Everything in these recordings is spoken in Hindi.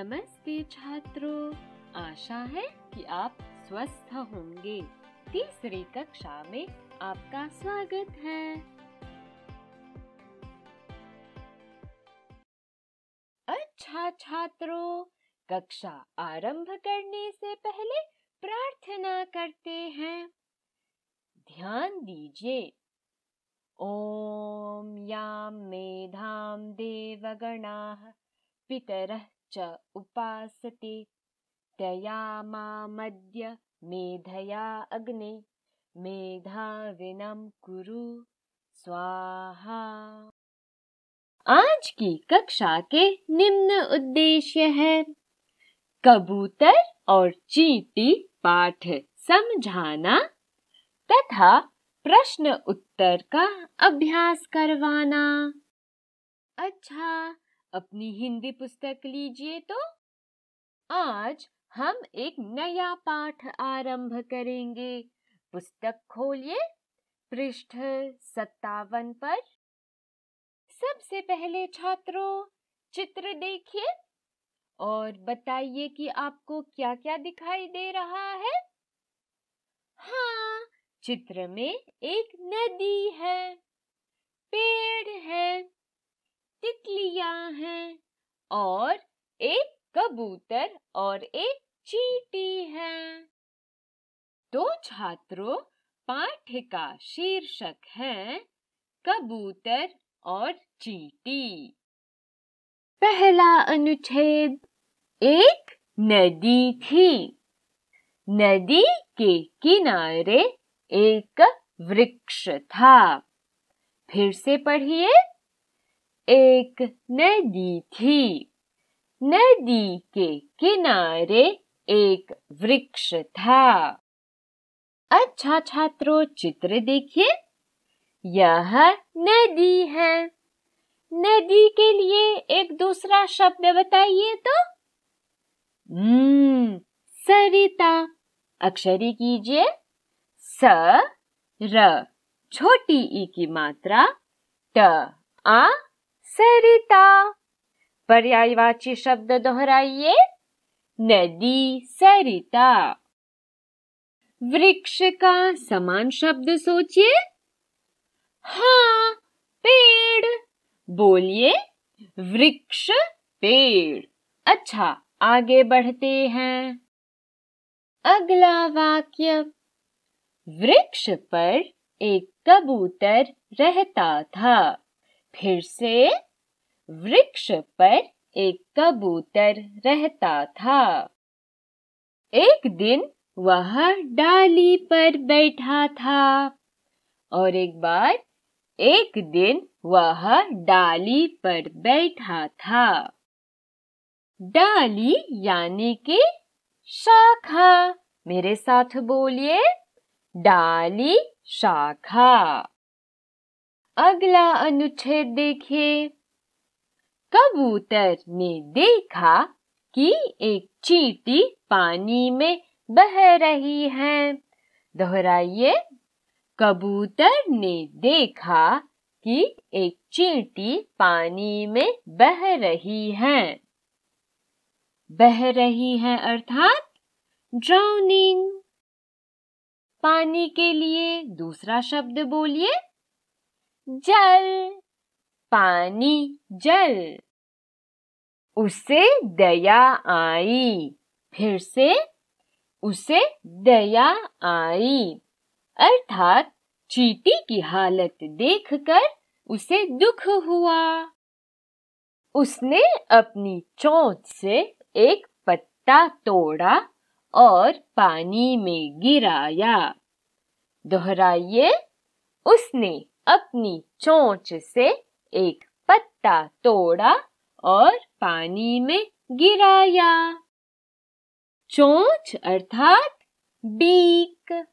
नमस्ते छात्रों, आशा है कि आप स्वस्थ होंगे। तीसरी कक्षा में आपका स्वागत है। अच्छा छात्रों, कक्षा आरंभ करने से पहले प्रार्थना करते हैं। ध्यान दीजिए। ओम यां मेधां देवगणाः पितरः च उपासते तया मामद्य मेधया अग्ने मेधाविनं कुरु स्वाहा। आज की कक्षा के निम्न उद्देश्य है। कबूतर और चींटी पाठ समझाना तथा प्रश्न उत्तर का अभ्यास करवाना। अच्छा, अपनी हिंदी पुस्तक लीजिए तो आज हम एक नया पाठ आरंभ करेंगे। पुस्तक खोलिए पृष्ठ 57 पर। सबसे पहले छात्रों चित्र देखिए और बताइए कि आपको क्या-क्या दिखाई दे रहा है। हाँ, चित्र में एक नदी है, पेड़ है, तितलियां हैं और एक कबूतर और एक चींटी है। तो छात्रों पाठ का शीर्षक है कबूतर और चींटी। पहला अनुच्छेद। एक नदी थी। नदी के किनारे एक वृक्ष था। फिर से पढ़िए। एक नदी थी। नदी के किनारे एक वृक्ष था। अच्छा छात्रों चित्र देखिए। यह नदी है। नदी के लिए एक दूसरा शब्द बताइए तो। सरिता। अक्षरी कीजिए। स र छोटी ई की मात्रा ट आ सरिता। पर्यायवाची शब्द दोहराइए। नदी सरिता। वृक्ष का समान शब्द सोचिए। हाँ, पेड़। बोलिए वृक्ष पेड़। अच्छा, आगे बढ़ते हैं। अगला वाक्य। वृक्ष पर एक कबूतर रहता था। फिर से। वृक्ष पर एक कबूतर रहता था। एक दिन वह डाली पर बैठा था। और एक बार एक दिन वह डाली पर बैठा था। डाली यानी कि शाखा। मेरे साथ बोलिए। डाली शाखा। अगला अनुच्छेद देखिए। कबूतर ने देखा कि एक चींटी पानी में बह रही है। दोहराइए। कबूतर ने देखा कि एक चींटी पानी में बह रही है। बह रही है अर्थात ड्राउनिंग। पानी के लिए दूसरा शब्द बोलिए। जल। पानी जल। उसे दया आई। फिर से। उसे दया आई अर्थात चींटी की हालत देखकर उसे दुख हुआ। उसने अपनी चोंच से एक पत्ता तोड़ा और पानी में गिराया। दोहराइए। उसने अपनी चोंच से एक पत्ता तोड़ा और पानी में गिराया। चोंच अर्थात बीक।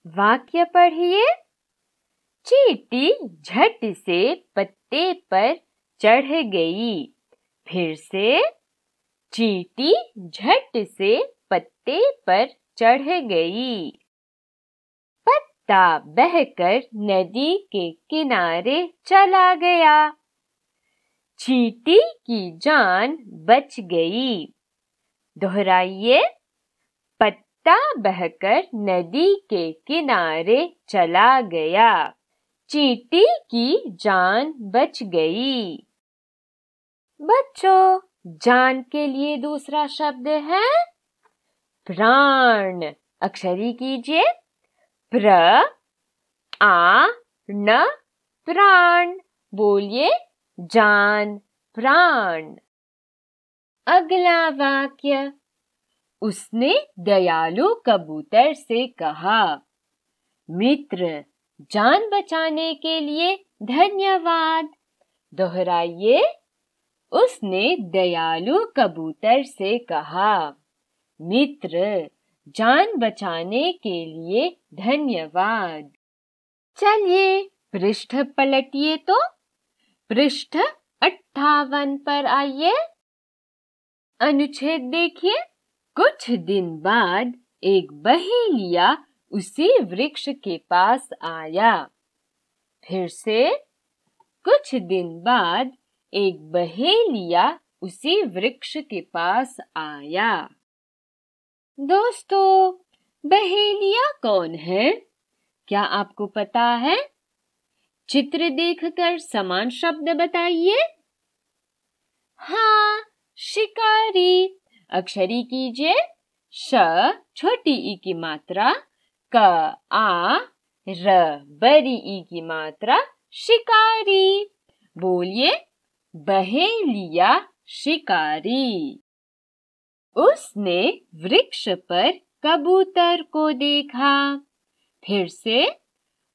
वाक्य पढ़िए। चींटी झट से पत्ते पर चढ़ गई। फिर से। चींटी झट से पत्ते पर चढ़ गई। पत्ता बहकर नदी के किनारे चला गया। चींटी की जान बच गई। दोहराइए। पत्ता बहकर नदी के किनारे चला गया। चींटी की जान बच गई। बच्चों, जान के लिए दूसरा शब्द है प्राण। अक्षरी कीजिए। प्र आ न प्राण। बोलिए जान प्राण। अगला वाक्य। उसने दयालु कबूतर से कहा, मित्र, जान बचाने के लिए धन्यवाद। दोहराइए। उसने दयालु कबूतर से कहा, मित्र, जान बचाने के लिए धन्यवाद। चलिए पृष्ठ पलटिए तो। पृष्ठ 58 पर आइए। अनुच्छेद देखिए। कुछ दिन बाद एक बहेलिया उसी वृक्ष के पास आया। फिर से। कुछ दिन बाद एक बहेलिया उसी वृक्ष के पास आया। दोस्तों, बहेलिया कौन है? क्या आपको पता है? चित्र देखकर समान शब्द बताइए। हाँ, शिकारी। अक्षरी कीजिए। श छोटी ई की मात्रा, क आ र बड़ी ई की मात्रा, शिकारी। बोलिए बहेलिया शिकारी। उसने वृक्ष पर कबूतर को देखा। फिर से।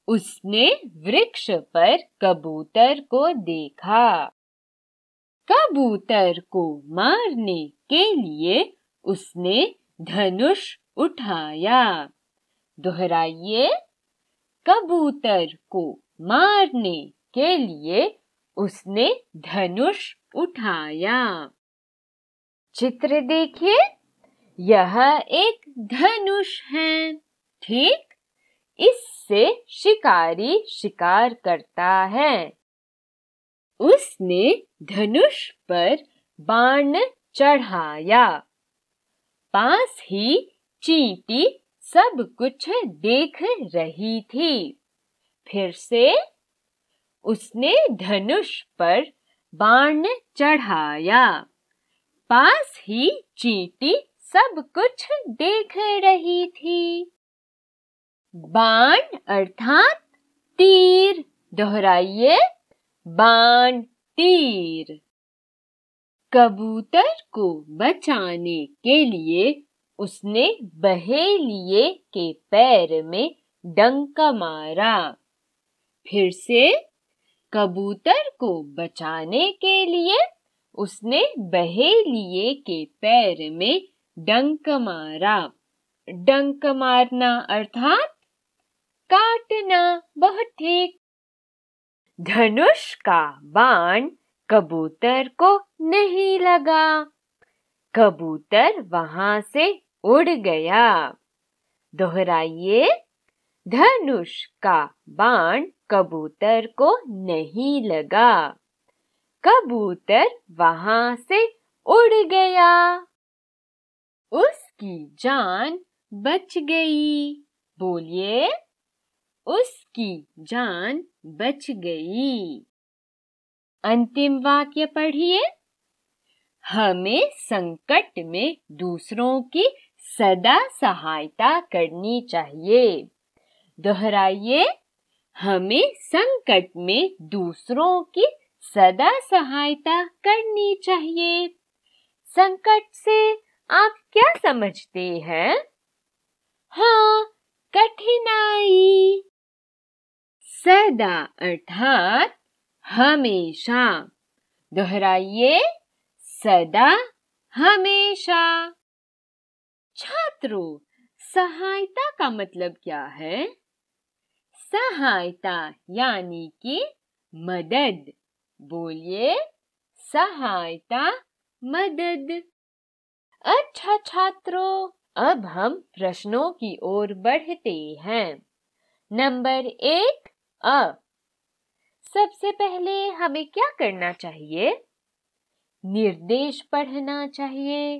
उसने वृक्ष पर कबूतर को देखा। कबूतर को मारने के लिए उसने धनुष उठाया। दोहराइए। कबूतर को मारने के लिए उसने धनुष उठाया। चित्र देखिए। यह एक धनुष है। ठीक? इससे शिकारी शिकार करता है। उसने धनुष पर बाण चढ़ाया। पास ही चींटी सब कुछ देख रही थी। फिर से। उसने धनुष पर बाण चढ़ाया। पास ही चींटी सब कुछ देख रही थी। बाण अर्थात तीर। दोहराइए। बाण, तीर। कबूतर को बचाने के लिए उसने बहेलिये के पैर में डंक मारा। फिर से। कबूतर को बचाने के लिए उसने बहेलिये के पैर में डंक मारा। डंक मारना अर्थात काटना। बहुत ठीक। धनुष का बाण कबूतर को नहीं लगा। कबूतर वहां से उड़ गया। दोहराइए। धनुष का बाण कबूतर को नहीं लगा। कबूतर वहां से उड़ गया। उसकी जान बच गई। बोलिए उसकी जान बच गई। अंतिम वाक्य पढ़िए। हमें संकट में दूसरों की सदा सहायता करनी चाहिए। दोहराइए। हमें संकट में दूसरों की सदा सहायता करनी चाहिए। संकट से आप क्या समझते हैं? हाँ, कठिनाई। सदा अर्थात हमेशा। दोहराइए। सदा, हमेशा। छात्रों, सहायता का मतलब क्या है? सहायता यानी कि मदद। बोलिए सहायता, मदद। अच्छा छात्रों, अब हम प्रश्नों की ओर बढ़ते हैं। नंबर 1 अ। सबसे पहले हमें क्या करना चाहिए? निर्देश पढ़ना चाहिए।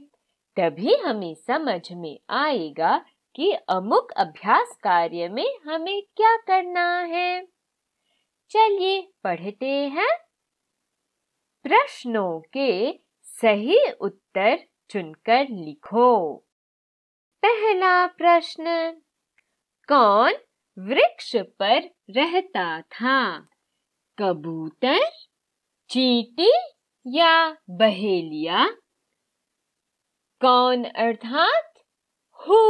तभी हमें समझ में आएगा कि अमुक अभ्यास कार्य में हमें क्या करना है। चलिए पढ़ते हैं। प्रश्नों के सही उत्तर चुनकर लिखो। पहला प्रश्न, कौन वृक्ष पर रहता था? कबूतर, चींटी या बहेलिया? कौन अर्थात हु?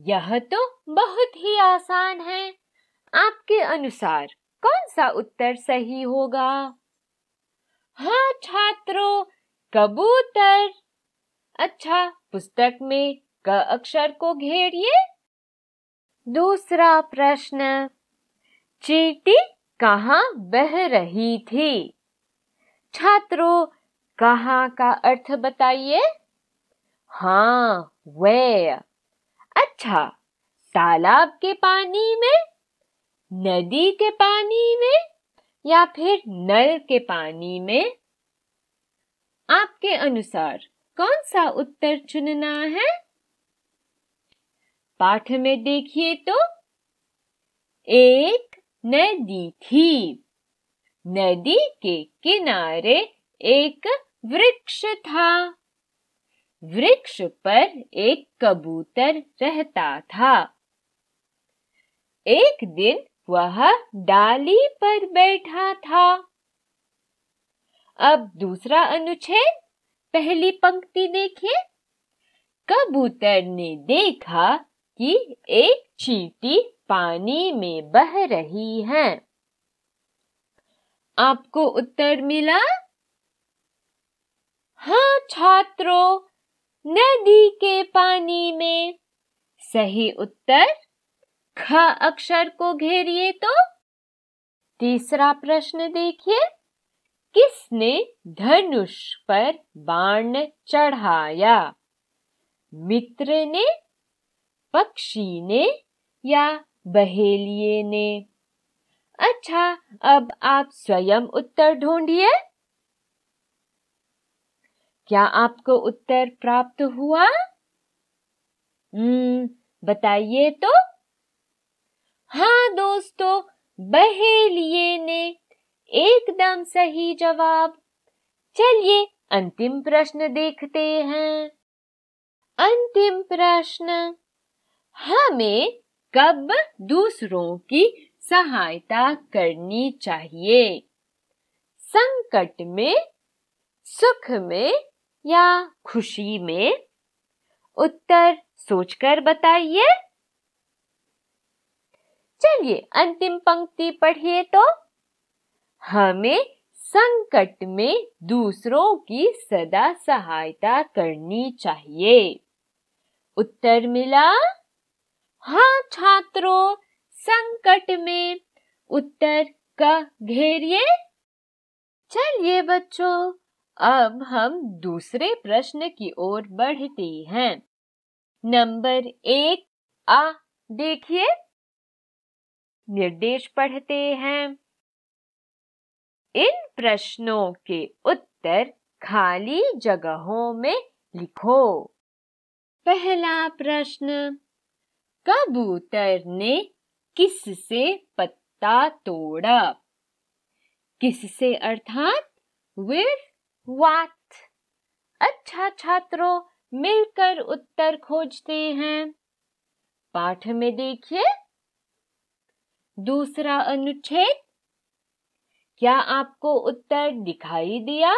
यह तो बहुत ही आसान है। आपके अनुसार कौन सा उत्तर सही होगा? हाँ छात्रों, कबूतर। अच्छा, पुस्तक में क अक्षर को घेरिए। दूसरा प्रश्न, चींटी कहाँ बह रही थी? छात्रों, कहाँ का अर्थ बताइए। हाँ, where। अच्छा, तालाब के पानी में, नदी के पानी में या फिर नल के पानी में? आपके अनुसार कौन सा उत्तर चुनना है? पाठ में देखिए तो, एक नदी थी। नदी के किनारे एक वृक्ष था। वृक्ष पर एक कबूतर रहता था। एक दिन वह डाली पर बैठा था। अब दूसरा अनुच्छेद, पहली पंक्ति देखिए। कबूतर ने देखा कि एक चींटी पानी में बह रही है। आपको उत्तर मिला? हाँ छात्रों, नदी के पानी में। सही उत्तर ख अक्षर को घेरिए तो। तीसरा प्रश्न देखिए। किसने धनुष पर बाण चढ़ाया? मित्र ने, पक्षी ने या बहेलिये ने? अच्छा, अब आप स्वयं उत्तर ढूंढिए। क्या आपको उत्तर प्राप्त हुआ? बताइए तो। हाँ दोस्तों, बहेलिये ने। एकदम सही जवाब। चलिए अंतिम प्रश्न देखते हैं। अंतिम प्रश्न, हमें कब दूसरों की सहायता करनी चाहिए? संकट में, सुख में या खुशी में? उत्तर सोचकर बताइए। चलिए अंतिम पंक्ति पढ़िए तो। हमें संकट में दूसरों की सदा सहायता करनी चाहिए। उत्तर मिला? हाँ छात्रों, संकट में। उत्तर का घेरिए। चलिए बच्चों, अब हम दूसरे प्रश्न की ओर बढ़ते हैं। नंबर 1 आ देखिए। निर्देश पढ़ते हैं। इन प्रश्नों के उत्तर खाली जगहों में लिखो। पहला प्रश्न, कबूतर ने किससे पत्ता तोड़ा? किससे अर्थात with what? अच्छा छात्रों, मिलकर उत्तर खोजते हैं। पाठ में देखिए। दूसरा अनुच्छेद, क्या आपको उत्तर दिखाई दिया?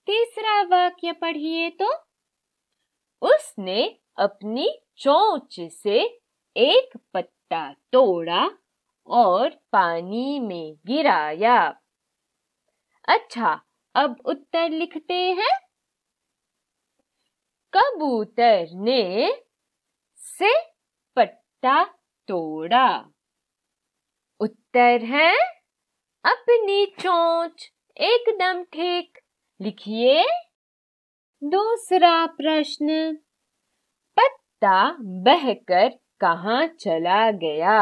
तीसरा वाक्य पढ़िए तो। उसने अपनी चोंच से एक पत्ता तोड़ा और पानी में गिराया। अच्छा, अब उत्तर लिखते हैं। कबूतर ने से पत्ता तोड़ा। उत्तर है अपनी चोंच। एकदम ठीक। लिखिए। दूसरा प्रश्न, पत्ता बहकर कहाँ चला गया?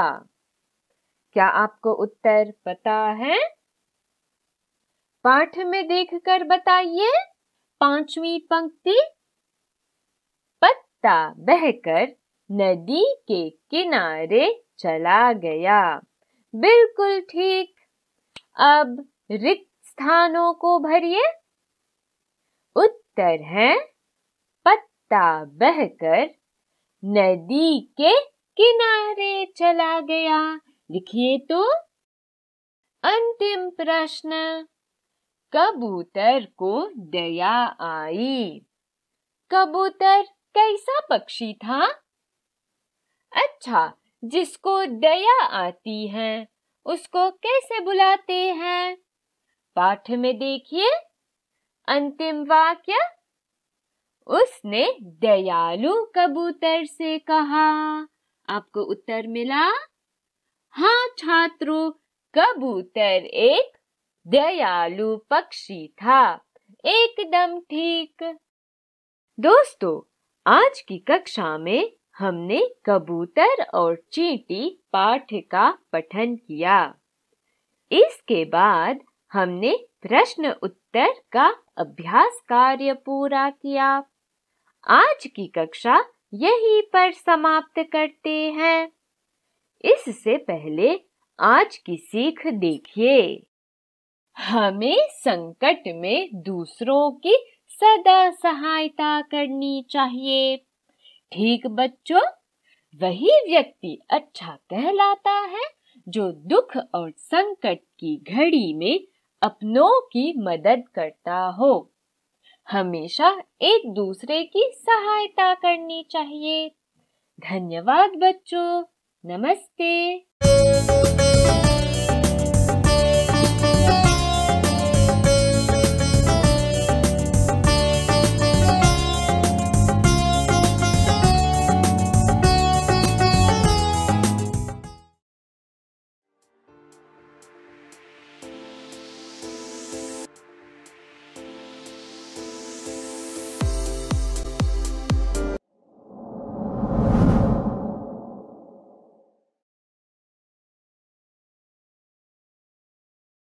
क्या आपको उत्तर पता है? पाठ में देखकर बताइए। 5वीं पंक्ति। पत्ता बहकर नदी के किनारे चला गया। बिल्कुल ठीक। अब रिक्त स्थानों को भरिए। उत्तर है पत्ता बहकर नदी के किनारे चला गया। लिखिए तो। अंतिम प्रश्न। कबूतर को दया आई। कबूतर कैसा पक्षी था? अच्छा, जिसको दया आती है उसको कैसे बुलाते हैं? पाठ में देखिए। अंतिम वाक्य। उसने दयालु कबूतर से कहा। आपको उत्तर मिला? हाँ छात्रों, कबूतर एक दयालु पक्षी था। एकदम ठीक। दोस्तों, आज की कक्षा में हमने कबूतर और चींटी पाठ का पठन किया। इसके बाद हमने प्रश्न उत्तर का अभ्यास कार्य पूरा किया। आज की कक्षा यहीं पर समाप्त करते हैं। इससे पहले आज की सीख देखिए। हमें संकट में दूसरों की सदा सहायता करनी चाहिए। ठीक बच्चों, वही व्यक्ति अच्छा कहलाता है जो दुख और संकट की घड़ी में अपनों की मदद करता हो। हमेशा एक दूसरे की सहायता करनी चाहिए। धन्यवाद बच्चों। नमस्ते।